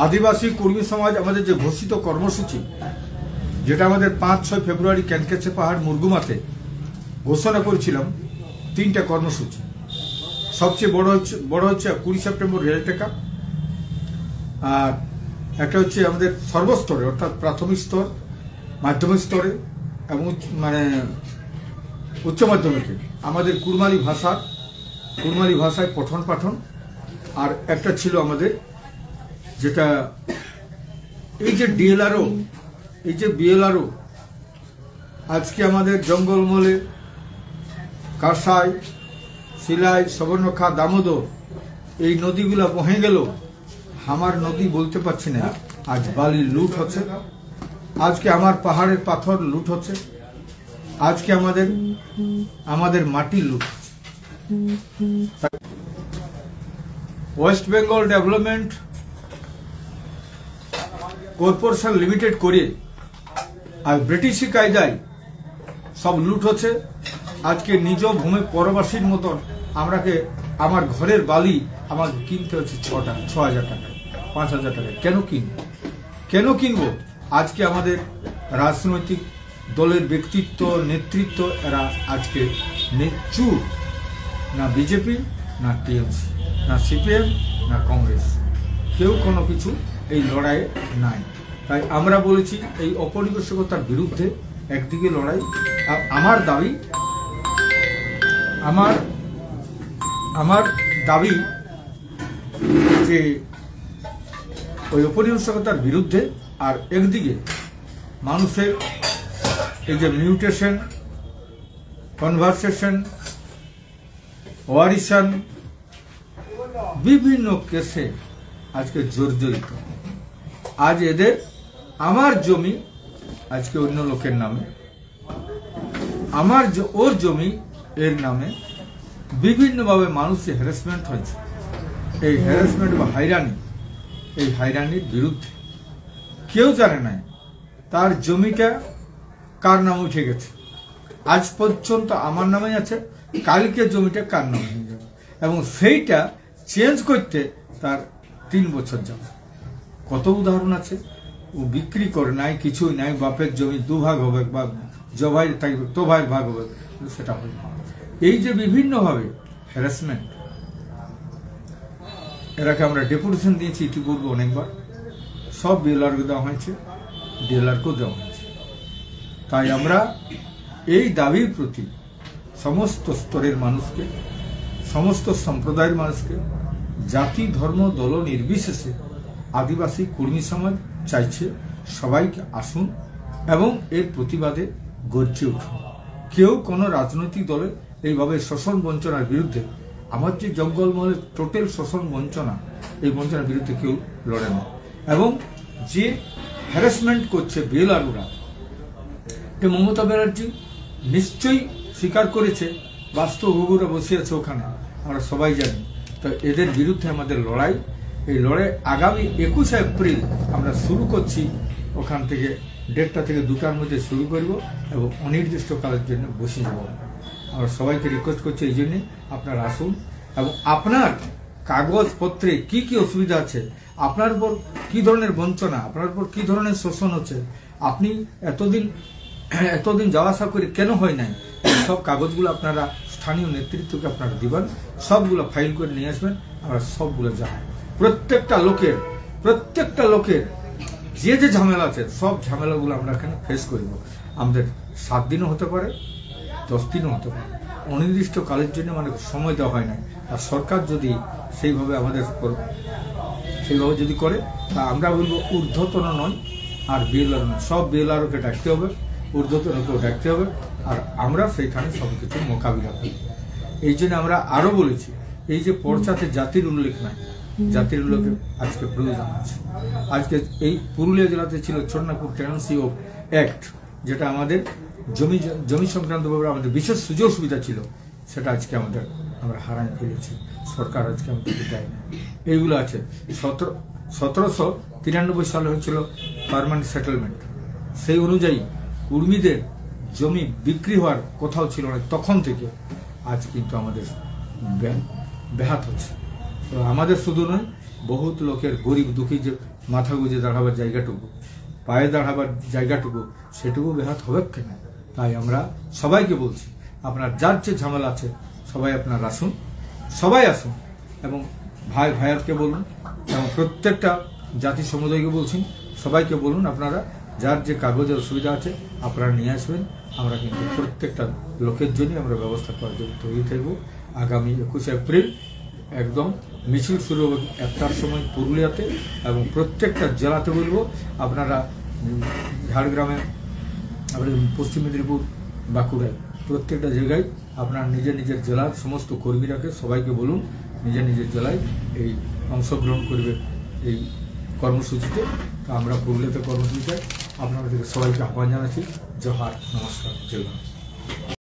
আদিবাসী কর্মী সমাজ আমাদের যে ঘোষিত কর্মসূচি, যেটা আমাদের 5-6 ফেব্রুয়ারি ক্যানকেছে পাহাড় মুরগুমাতে ঘোষণা করেছিলাম, 3টা কর্মসূচি। সবচেয়ে বড় হচ্ছে 20 সেপ্টেম্বর রেল টেকা, আর একটা হচ্ছে আমাদের সর্বস্তরে অর্থাৎ প্রাথমিক স্তর, মাধ্যমিক স্তরে এবং উচ্চ মাধ্যমিকে আমাদের কুড়মালি ভাষায় পঠন পাঠন। আর একটা ছিল আমাদের যেটা এই যে ডিএলআরও, এই যে বিএলআরও, আজকে আমাদের জঙ্গলমহলে, কাঁসাই, শিলাই, সবর্ণখা, দামোদর এই নদীগুলো বহে গেল, আমার নদী বলতে পারছি না। আজ বালি লুট হচ্ছে, আজকে আমার পাহাড়ের পাথর লুট হচ্ছে, আজকে আমাদের মাটি লুট হচ্ছে। West Bengal development corporation limited করে আর ব্রিটিশি কায়দায় সব লুট হচ্ছে। আজকে নিজ ভূমি পরবাসীর মতন আমার ঘরের বালি আমাকে কিনতে হচ্ছে 6,000 টাকা, 5,000 টাকা। কেন কিনবো? আজকে আমাদের রাজনৈতিক দলের ব্যক্তিত্ব, নেতৃত্ব, এরা আজকে চুর। না বিজেপি, না টিএমসি, না সিপিএম, না কংগ্রেস, কেউ কোনো কিছু এই লড়াইয়ে নাই। তাই আমরা বলেছি এই অপরিবেশকতার বিরুদ্ধে একদিকে লড়াই। আমার দাবি যে ওই অপরিবেশকতার বিরুদ্ধে, আর একদিকে মানুষের এই যে মিউটেশন, কনভার্সেশন, ওয়ারিশন, বিভিন্ন কেসে আজকে জর্জরিত। আজ আমার জমি আজকে অন্য লোকের নামে, ওর জমি এর নামে বিভিন্নভাবে মানুষের হ্যারাসমেন্ট হয়েছে। এই হ্যারাসমেন্ট বা হয়রানির বিরুদ্ধে কেউ জানে না তার জমিটা কার নামে উঠে গেছে। আজ পর্যন্ত আমার নামে আছে, কালকে জমিটা কার নামে হয়ে যাবে, এবং সেইটা চেঞ্জ করতে তার 3 বছর যাবে। কত উদাহরণ আছে। ও বিক্রি করে নাই, কিছুই নাই, বাপের জমি 2 ভাগ হবে বা জবাই থাকবে, তো ভাইয়ের ভাগ হবে, সেটা হয় না। এই যে বিভিন্নভাবে হ্যারাসমেন্ট, এরাকে আমরা ডেপুটেশন দিয়েছি ইতিপূর্বে অনেকবার, সব বিএলআরকে দেওয়া হয়েছে, ডিএলআরকেও দেওয়া হয়েছে। তাই আমরা এই দাবির প্রতি সমস্ত স্তরের মানুষকে, সমস্ত সম্প্রদায়ের মানুষকে, জাতি, ধর্ম, দল নির্বিশেষে আদিবাসী কর্মী সমাজ চাইছে সবাইকে আসুন এবং এর প্রতিবাদে গর্জে উঠুন। কেউ কোনো রাজনৈতিক দলে এইভাবে শোষণ বঞ্চনার বিরুদ্ধে, আমার যে জঙ্গলমহলের টোটাল শোষণ বঞ্চনা, এই বঞ্চনার বিরুদ্ধে কেউ লড়ে না। এবং যে হ্যারাসমেন্ট করছে বিএলআরওরা, মমতা ব্যানার্জি নিশ্চয়ই স্বীকার করেছে, বাস্তব হুবুরা বসে আছে ওখানে, আমরা সবাই জানি। তো এদের বিরুদ্ধে আমাদের লড়াই, এই লড়াই আগামী 21 এপ্রিল আমরা শুরু করছি। ওখান থেকে 1:30 থেকে 2টার মধ্যে শুরু করব এবং অনির্দিষ্টকালের জন্য বসে যাব। আমরা সবাইকে রিকোয়েস্ট করছি এই জন্যে আপনারা আসুন এবং আপনার কাগজপত্রে কি কি অসুবিধা আছে, আপনার উপর কি ধরনের বঞ্চনা, আপনার উপর কি ধরনের শোষণ হচ্ছে, আপনি এতদিন যাওয়া আসা করে কেন হয় নাই, সব কাগজগুলো আপনারা স্থানীয় নেতৃত্বকে আপনারা দিবেন, সবগুলো ফাইল করে নিয়ে আসবেন, আমরা সবগুলো জানাই। প্রত্যেকটা লোকের যে ঝামেলা আছে, সব ঝামেলাগুলো আমরা এখানে ফেস করব। আমাদের 7 দিনও হতে পারে, 10 দিনও হতে পারে, অনির্দিষ্টকালের জন্য সময় দেওয়া হয় না। আর সরকার যদি সেইভাবে যদি করে, তা আমরা বলবো ঊর্ধ্বতন নয় আর বিএলআর নয়, সব বিএলআরকে ডাকতে হবে, ঊর্ধ্বতনকেও ডাকতে হবে, আর আমরা সেইখানে সবকিছু মোকাবিলা করি। এই জন্য আমরা আরো বলেছি, এই যে পর্চাতে জাতির উল্লেখ নাই, জাতির উল্লেখের আজকে প্রয়োজন আছে। আজকে এই পুরুলিয়া জেলাতে ছিল চন্নাপুর টেনেন্সি অফ অ্যাক্ট, যেটা আমাদের জমি সংক্রান্ত ব্যাপারে আমাদের বিশেষ সুযোগ সুবিধা ছিল, সেটা আজকে আমরা হারায় ফেলেছি। সরকার আজকে আমাদের দেয় না। এইগুলো আছে। 1793 সালে হয়েছিল পার্মানেন্ট সেটেলমেন্ট, সেই অনুযায়ী কুর্মীদের জমি বিক্রি হওয়ার কোথাও ছিল না, তখন থেকে আজ কিন্তু আমাদের ব্যাহত হচ্ছে। তো আমাদের শুধু নয়, বহুত লোকের গরিব দুঃখী যে মাথা গুঁজে দাঁড়াবার জায়গাটুকু, পায়ে দাঁড়াবার জায়গাটুকু, সেটুকু ব্যাহত হবে কেন? তাই আমরা সবাইকে বলছি, আপনার যার যে ঝামেলা আছে সবাই আপনার আসুন, সবাই আসুন, এবং ভাই ভাইয়াতকে বলুন, এবং প্রত্যেকটা জাতি সমুদায়কে বলছি, সবাইকে বলুন আপনারা যার যে কাগজের অসুবিধা আছে আপনারা নিয়ে আসবেন। আমরা কিন্তু প্রত্যেকটা লোকের জন্যই আমরা ব্যবস্থা করার জন্য তৈরি থাকব। আগামী 21 এপ্রিল একদম মিছিল শুরু হবে 1টার সময় পুরুলিয়াতে, এবং প্রত্যেকটা জেলাতে বলবো আপনারা ঝাড়গ্রামে, পশ্চিম মেদিনীপুর, বাঁকুড়ায়, প্রত্যেকটা জায়গায় আপনার নিজের নিজের জেলার সমস্ত কর্মীরাকে সবাইকে বলুন নিজের নিজের জেলায় এই অংশগ্রহণ করবে এই কর্মসূচিতে। আমরা পুরুলিয়াতে কর্মসূচিতে আপনাদেরকে সবাইকে আহ্বান জানাচ্ছি। জোহার, নমস্কার, জয়।